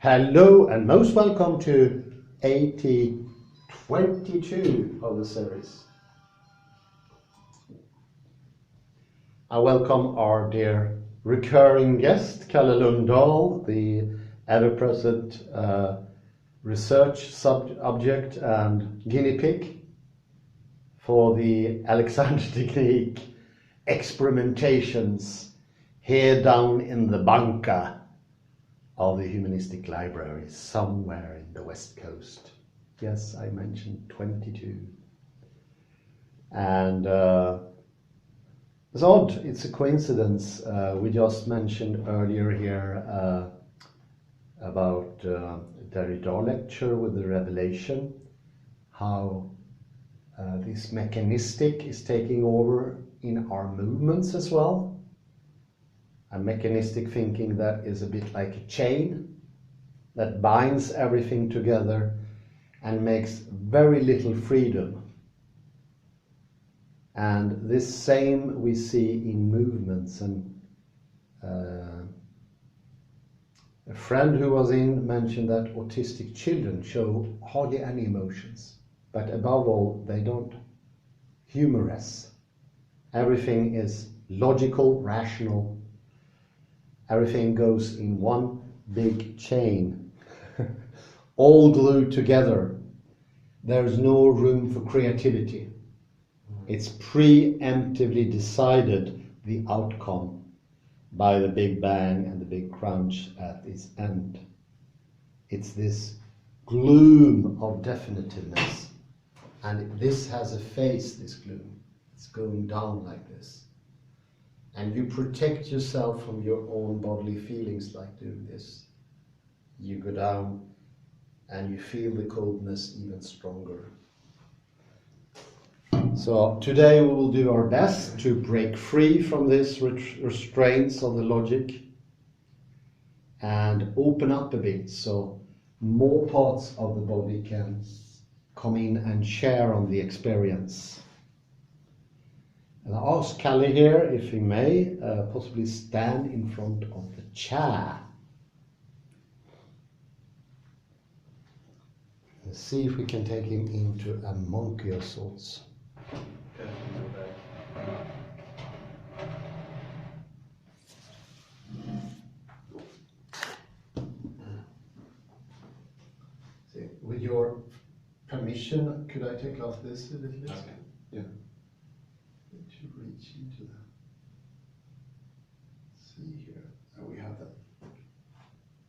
Hello and most welcome to 22 of the series. I welcome our dear recurring guest, Kalle Lundahl, the ever-present research subject and guinea pig for the Alexander technique experimentations here down in the bunker of the humanistic library somewhere in the West Coast. Yes, I mentioned 22. And it's odd, it's a coincidence. We just mentioned earlier here about Derrida lecture with the revelation, how this mechanistic is taking over in our movements as well. A mechanistic thinking that is a bit like a chain that binds everything together and makes very little freedom. And this same we see in movements. And a friend who was in mentioned that autistic children show hardly any emotions, but above all, they don't humorous. Everything is logical, rational. Everything goes in one big chain, all glued together. There's no room for creativity. It's preemptively decided the outcome by the Big Bang and the Big Crunch at its end. It's this gloom of definitiveness. And this has a face, this gloom. It's going down like this. And you protect yourself from your own bodily feelings like doing this. You go down and you feel the coldness even stronger. So today we will do our best to break free from this restraints of the logic and open up a bit so more parts of the body can come in and share on the experience. And I ask Kalle here, if he may, possibly stand in front of the chair. And see if we can take him into a monkey of sorts. See, with your permission, could I take off this a little bit? Okay. Yeah. To reach into that. See here, we have that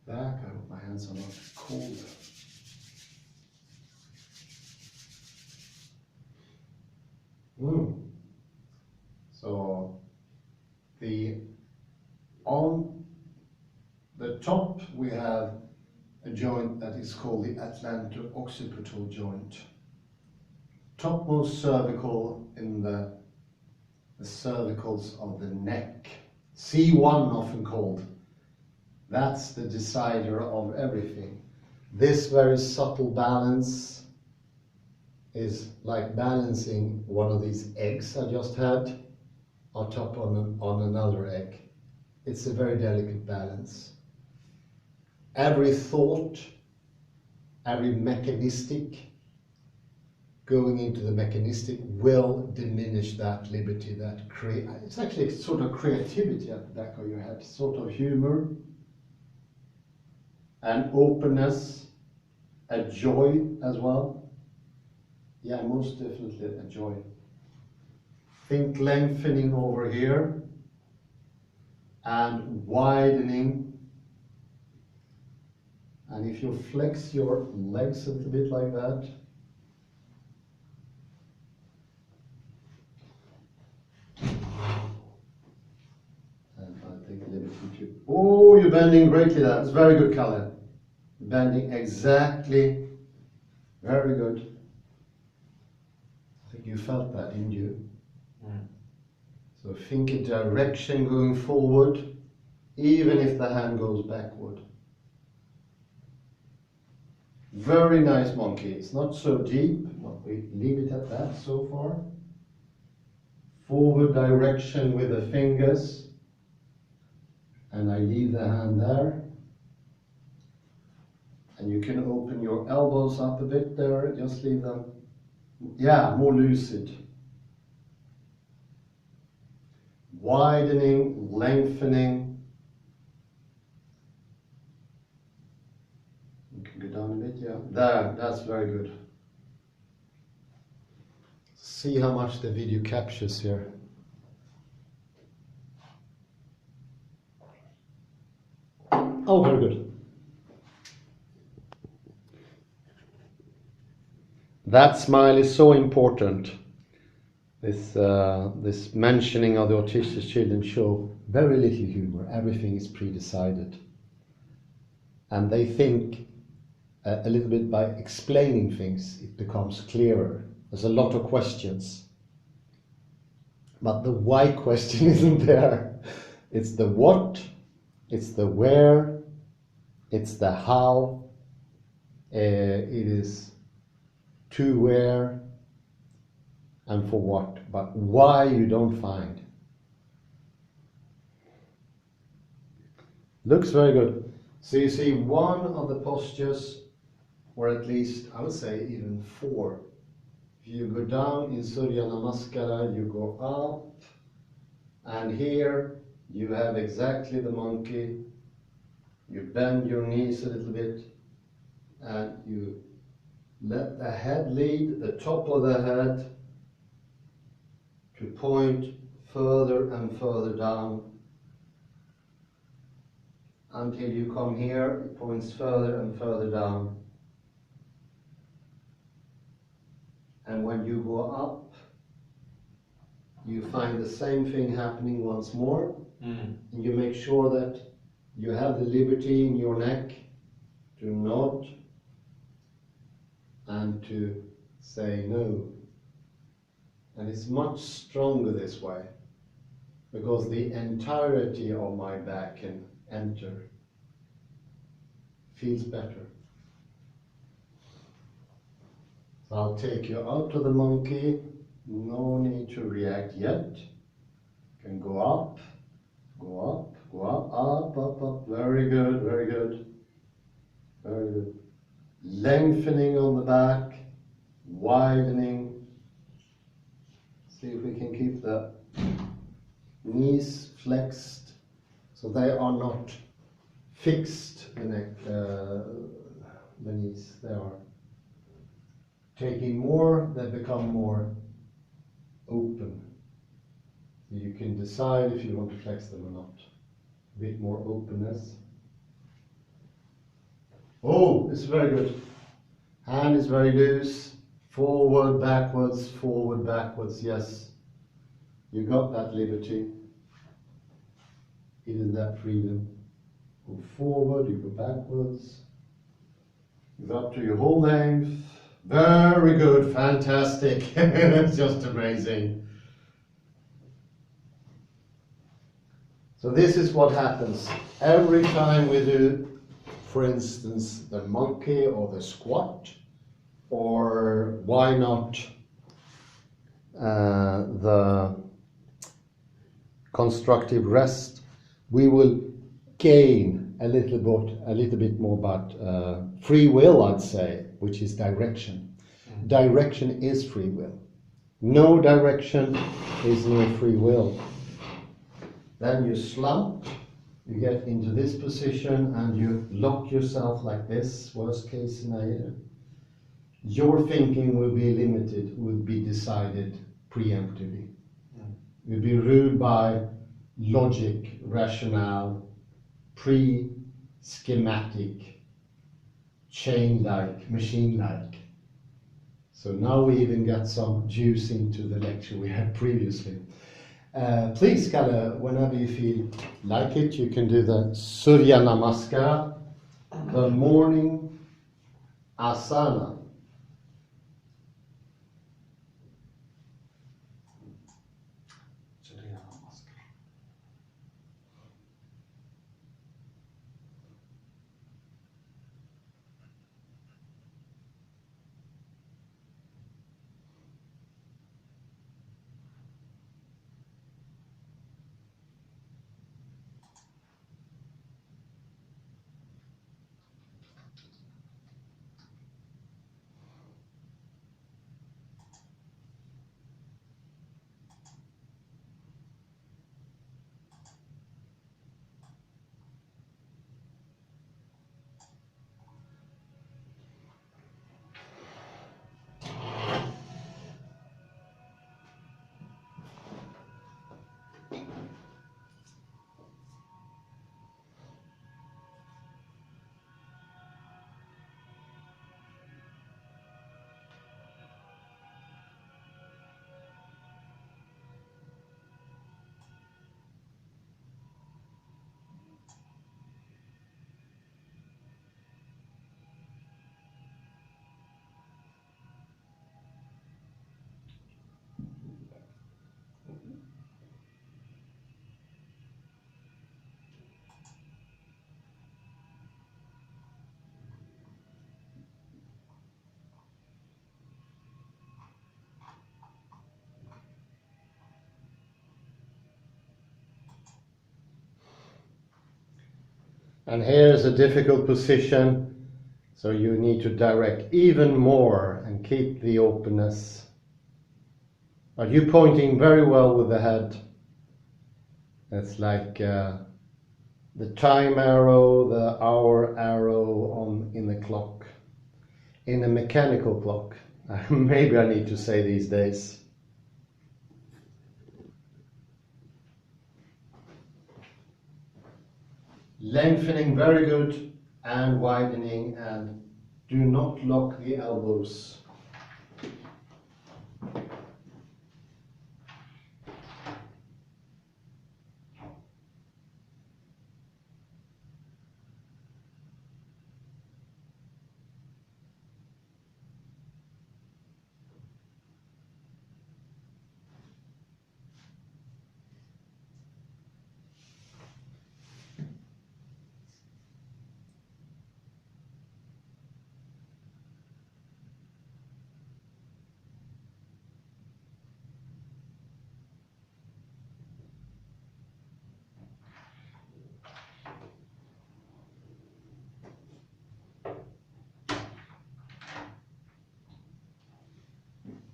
back. I hope my hands are not cold. So on the top we have a joint that is called the atlantooccipital joint. Topmost cervical in the cervicals of the neck. C1 often called. That's the decider of everything. This very subtle balance is like balancing one of these eggs I just had on top on another egg. It's a very delicate balance. Every thought, every mechanistic going into the mechanistic will diminish that liberty, that it's actually sort of creativity at the back of your head, sort of humor, and openness, a joy as well. Yeah, most definitely a joy. Think lengthening over here and widening. And if you flex your legs a little bit like that, oh, you're bending greatly. That's very good, Kalle. Bending exactly. Very good. I think you felt that, didn't you? Mm. So think a direction going forward, even if the hand goes backward. Very nice monkey. It's not so deep, but we leave it at that so far. Forward direction with the fingers. And I leave the hand there. And you can open your elbows up a bit there, just leave them, yeah, more lucid. Widening, lengthening. You can go down a bit, yeah. There, that's very good. See how much the video captures here. Oh, very good. That smile is so important. This mentioning of the autistic children show very little humor. Everything is pre-decided. And they think a little bit by explaining things, it becomes clearer. There's a lot of questions. But the why question isn't there. It's the what, it's the where, it's the how, it is to where and for what, but why you don't find. Looks very good. So you see one of the postures, or at least I would say even 4. If you go down in Surya Namaskara, you go up, and here you have exactly the monkey. You bend your knees a little bit, and you let the head lead, the top of the head, to point further and further down until you come here, it points further and further down. And when you go up, you find the same thing happening once more. And you make sure that you have the liberty in your neck to nod and to say no. And it's much stronger this way, because the entirety of my back can enter. Feels better. So I'll take you out to the monkey. No need to react yet. You can go up, go up, go up, up, up, up. Very good, very good. Very good. Lengthening on the back, widening. See if we can keep the knees flexed so they are not fixed, the neck, the knees. They are taking more, they become more open. You can decide if you want to flex them or not. A bit more openness. Oh, it's very good. Hand is very loose. Forward, backwards, yes. You got that liberty. It is that freedom. Go forward, you go backwards. It's up to your whole length. Very good, fantastic. It's just amazing. So this is what happens every time we do, for instance, the monkey or the squat, or why not the constructive rest. We will gain a little bit more about free will, I'd say, which is direction. Direction is free will. No direction is no free will. Then you slump, you get into this position and you lock yourself like this, worst case scenario. Your thinking will be limited, will be decided preemptively. Will be ruled by logic, rationale, pre-schematic, chain-like, machine-like. So now we even got some juice into the lecture we had previously. Please, Kalle, whenever you feel like it, you can do the Surya Namaskara, the morning asana. And here's a difficult position, so you need to direct even more and keep the openness. Are you pointing very well with the head? That's like the time arrow, the hour arrow in the clock, in a mechanical clock. Maybe I need to say these days. Lengthening, very good, and widening, and do not lock the elbows.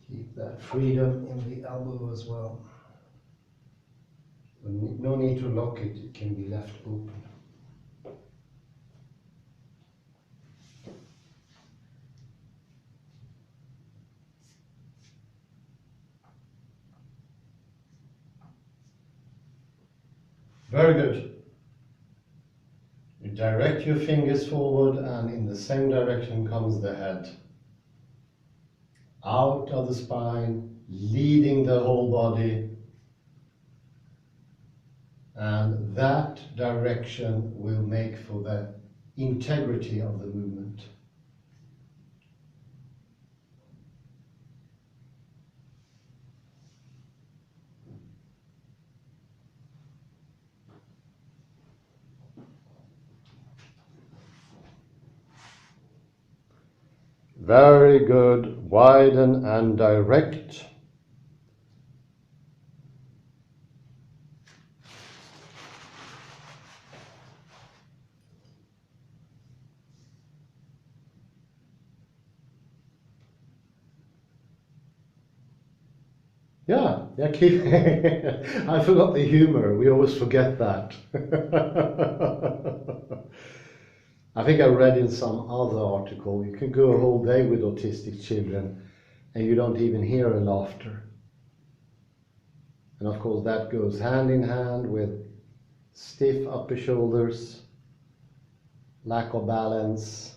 Keep that freedom in the elbow as well. No need to lock it, it can be left open. Very good. You direct your fingers forward, and in the same direction comes the head. Out of the spine, leading the whole body. And that direction will make for the integrity of the movement. Very good. Widen and direct. Yeah, keep. I forgot the humor. We always forget that. I think I read in some other article, you can go a whole day with autistic children and you don't even hear a laughter. And of course that goes hand in hand with stiff upper shoulders, lack of balance.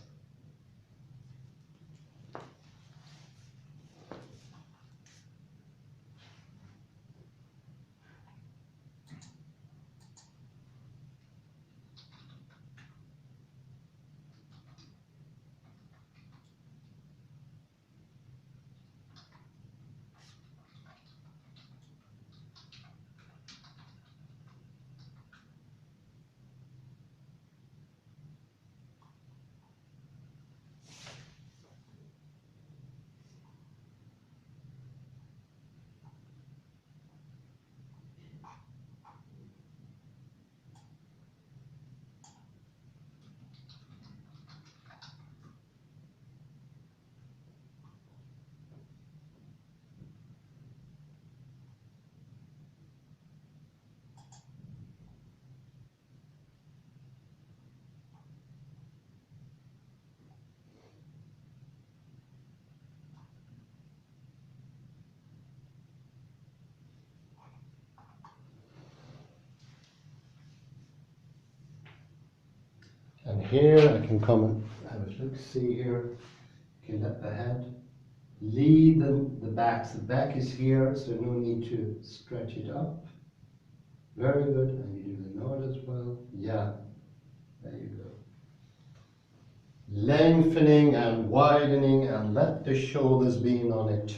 And here I can come and have a look, see here, you can let the head lead the back. So the back is here, so no need to stretch it up. Very good, and you do the nod as well. Yeah, there you go. Lengthening and widening, and let the shoulders be on it.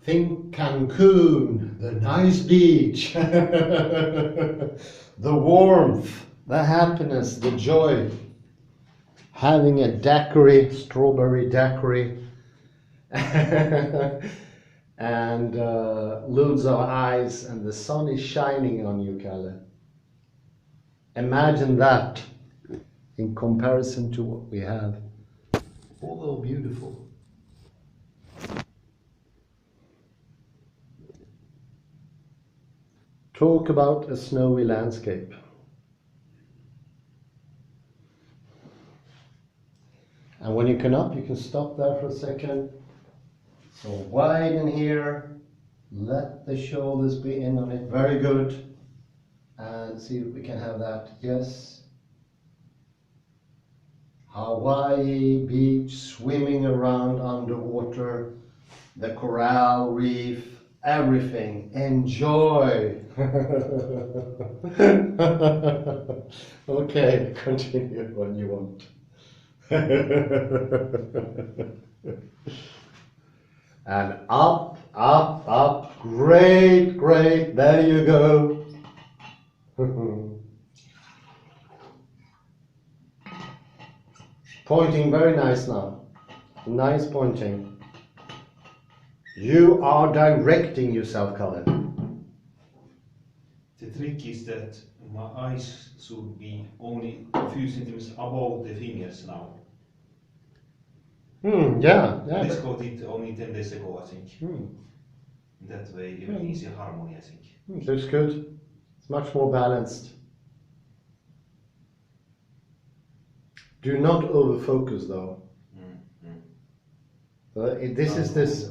Think Cancun, the nice beach, the warmth, the happiness, the joy. Having a daiquiri, strawberry daiquiri, and loads of eyes, and the sun is shining on you, Kalle. Imagine that. in comparison to what we have, although beautiful. Talk about a snowy landscape. And when you come up, you can stop there for a second. So widen here, let the shoulders be in on it, very good. And see if we can have that, yes. Hawaii beach, swimming around underwater, the coral reef, everything, enjoy. Okay, continue when you want. And up, up, up, great, great, there you go. Pointing very nice now, nice pointing. You are directing yourself, Colin. The trick is that my eyes should be only a few centimeters above the fingers now. Yeah. This got it only 10 days ago, I think. That way, everything is in harmony, I think. Looks good. It's much more balanced. Do not over-focus, though. This is this.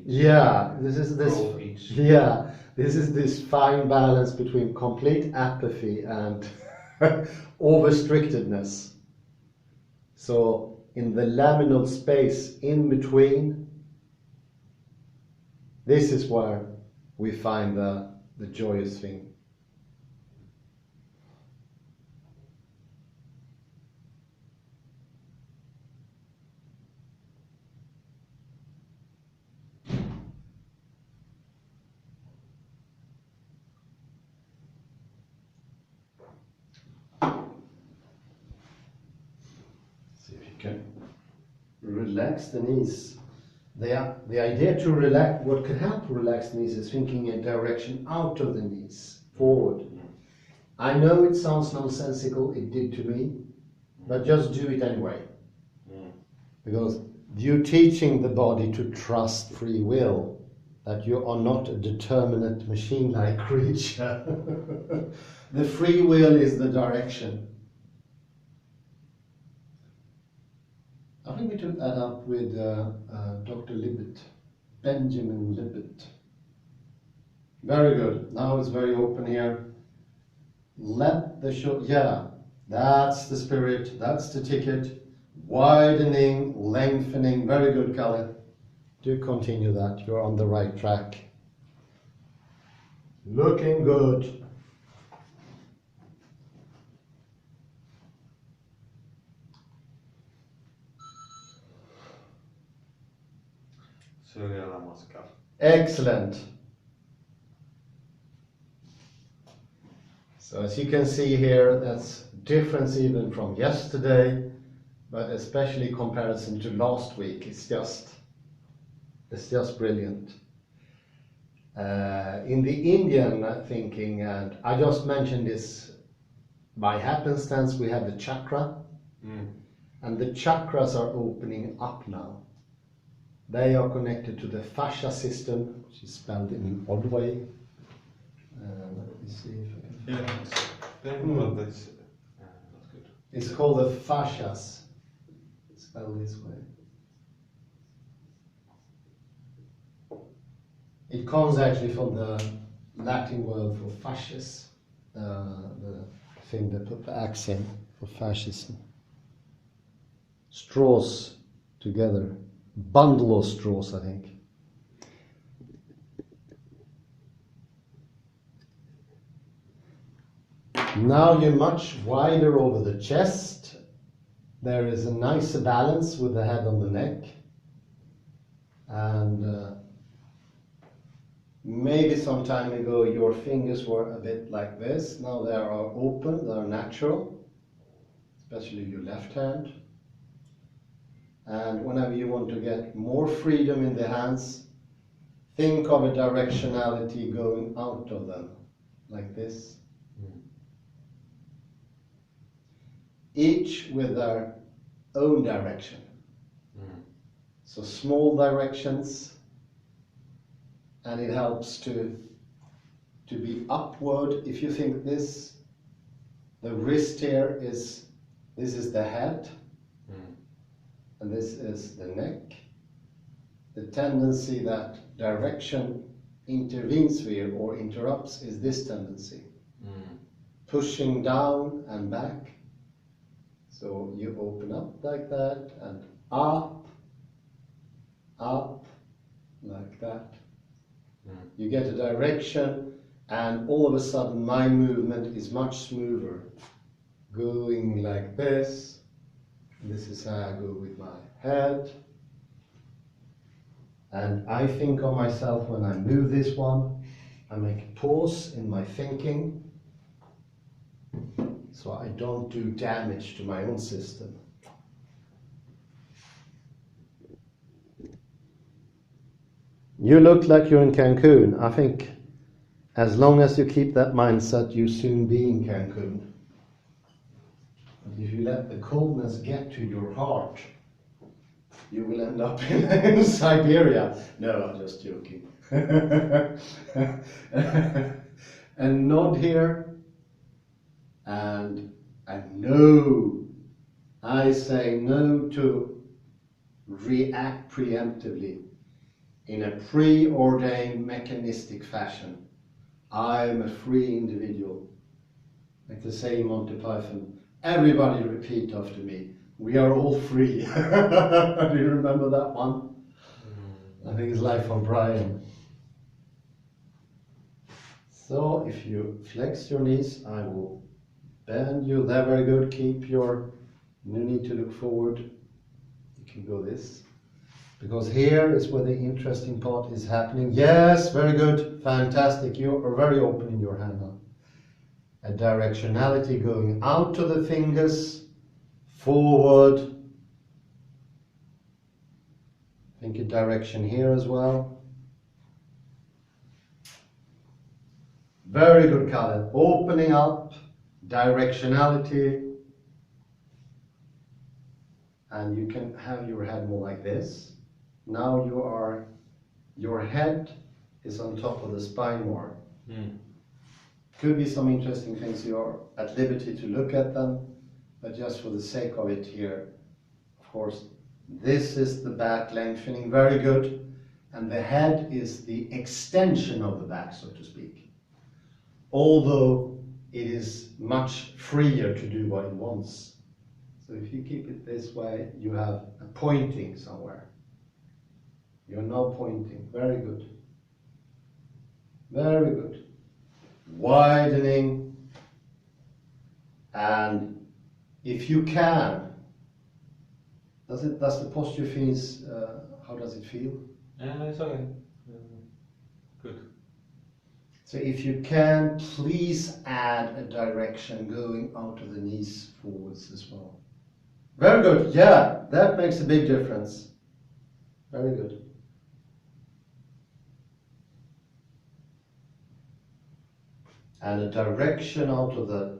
Yeah, this is this. Yeah, this is this fine balance between complete apathy and over-strictedness. So in the laminal space in between, this is where we find the joyous thing. Relax the knees. The idea to relax, what can help to relax the knees is thinking a direction out of the knees, forward. I know it sounds nonsensical, it did to me, but just do it anyway. Because you're teaching the body to trust free will, that you are not a determinate machine-like creature. The free will is the direction. I think we took that up with Dr. Libet, Benjamin Libet. Very good. Now it's very open here. Let the show, yeah, that's the spirit, that's the ticket. Widening, lengthening, very good, Kalle. Do continue that, you're on the right track. Looking good. Excellent. So as you can see here, that's difference even from yesterday, but especially comparison to last week. It's just brilliant. In the Indian thinking, and I just mentioned this by happenstance, we have the chakra, and the chakras are opening up now. They are connected to the fascia system, which is spelled in an odd way. Let me see if I can. That's good. It's called the fascias, spelled this way. It comes actually from the Latin word for fascis, the thing that put the axe in for fascism. Straws together. Bundle of straws, I think. Now you're much wider over the chest. There is a nicer balance with the head on the neck. And maybe some time ago your fingers were a bit like this. Now they are open, they are natural, especially your left hand. And whenever you want to get more freedom in the hands, think of a directionality going out of them, like this. each with their own direction. So small directions, and it helps to be upward. If you think this, the wrist here is, this is the head, and this is the neck. The tendency that direction intervenes here or interrupts is this tendency. Pushing down and back. So you open up like that and up, like that. You get a direction, and all of a sudden my movement is much smoother. Going like this. This is how I go with my head. And I think of myself when I move this one. I make a pause in my thinking, so I don't do damage to my own system. You look like you're in Cancun. I think as long as you keep that mindset, you'll soon be in Cancun. But if you let the coldness get to your heart, you will end up in Siberia. No, I'm just joking. And nod here. And no. I say no to react preemptively in a preordained mechanistic fashion. I am a free individual. Like they say in Monty Python, everybody repeat after me. We are all free. Do you remember that one? I think it's Life of Brian. So if you flex your knees, I will bend you. There, very good. Keep your, no need to look forward. You can go this. Because here is where the interesting part is happening. Yes, very good. Fantastic. You are very open in your hand now. A directionality going out to the fingers. Forward. Think a direction here as well. Very good, Kalle. Opening up, directionality. And you can have your head more like this. Now your head is on top of the spine more. Could be some interesting things. You are at liberty to look at them. But just for the sake of it here, of course, this is the back lengthening, very good. And the head is the extension of the back, so to speak. Although it is much freer to do what it wants. So if you keep it this way, you have a pointing somewhere. You're now pointing, very good. Very good. Widening, and if you can, does the posture feels, how does it feel? It's okay. Good. So if you can, please add a direction going out of the knees forwards as well. Very good, yeah, that makes a big difference. Very good. And a direction out of the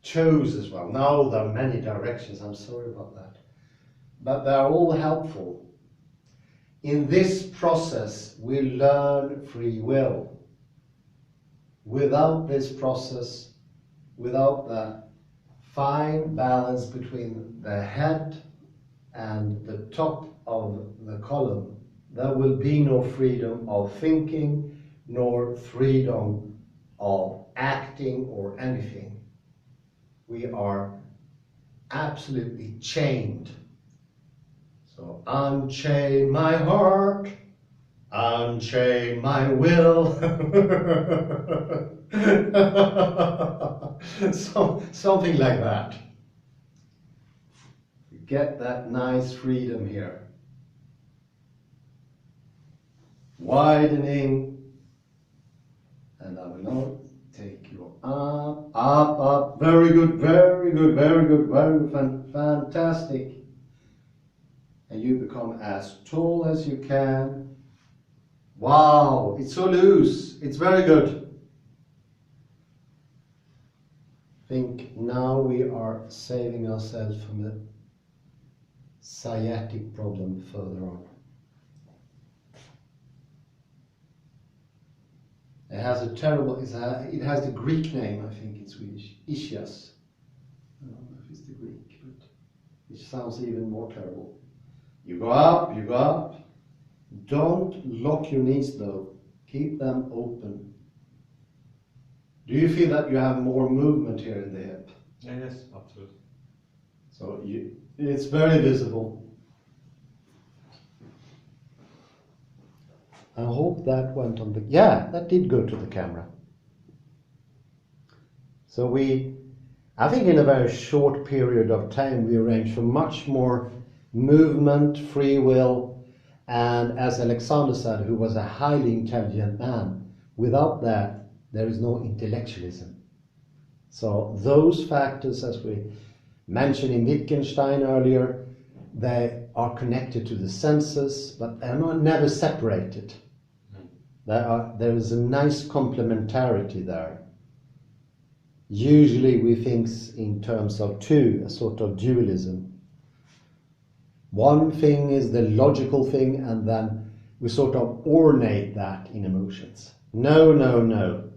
toes as well. Now there are many directions, I'm sorry about that. But they're all helpful. In this process, we learn free will. Without this process, without the fine balance between the head and the top of the column, there will be no freedom of thinking, nor freedom of acting or anything. We are absolutely chained. So unchain my heart, unchain my will. Something like that. Get that nice freedom here. Widening. And I will now take you up, up, up. Very good, very good, very good, very good, fantastic. And you become as tall as you can. Wow, it's so loose. It's very good. think now we are saving ourselves from a sciatic problem further on. It has a terrible, it has the Greek name, I think, in Swedish, ischias. I don't know if it's the Greek, but it sounds even more terrible. You go up, you go up. Don't lock your knees though. Keep them open. Do you feel that you have more movement here in the hip? Yes, absolutely. So it's very visible. I hope that went on the... Yeah, that did go to the camera. So I think in a very short period of time we arranged for much more movement, free will, and as Alexander said, who was a highly intelligent man, without that there is no intellectualism. So those factors, as we mentioned in Wittgenstein earlier, they are connected to the senses, but they're never separated. There is a nice complementarity there. Usually we think in terms of two, a sort of dualism. One thing is the logical thing, and then we sort of ornate that in emotions. No, no, no.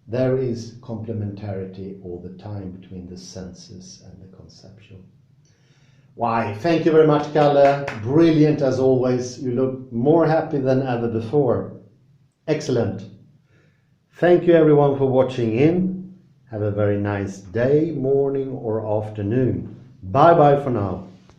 There is complementarity all the time between the senses and the conceptual. Why, thank you very much, Kalle. Brilliant as always. You look more happy than ever before. Excellent. Thank you everyone for watching in. Have a very nice day, morning or afternoon. Bye bye for now.